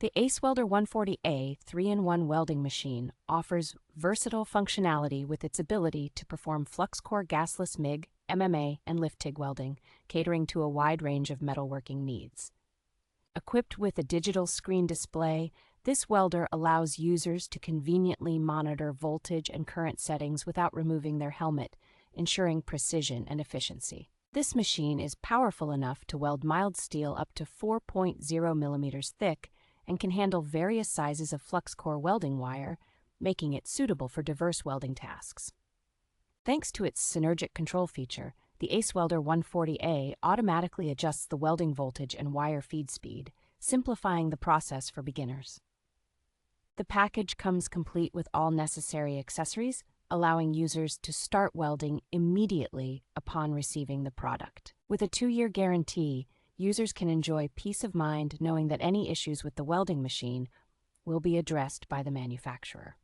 The ACEWELDER 140A 3-in-1 welding machine offers versatile functionality with its ability to perform Flux Core Gasless MIG, MMA, and Lift TIG welding, catering to a wide range of metalworking needs. Equipped with a digital screen display, this welder allows users to conveniently monitor voltage and current settings without removing their helmet, ensuring precision and efficiency. This machine is powerful enough to weld mild steel up to 4.0 millimeters thick and can handle various sizes of flux core welding wire, making it suitable for diverse welding tasks. Thanks to its synergic control feature, the ACEWELDER 140A automatically adjusts the welding voltage and wire feed speed, simplifying the process for beginners. The package comes complete with all necessary accessories, allowing users to start welding immediately upon receiving the product. With a 2-year guarantee, users can enjoy peace of mind knowing that any issues with the welding machine will be addressed by the manufacturer.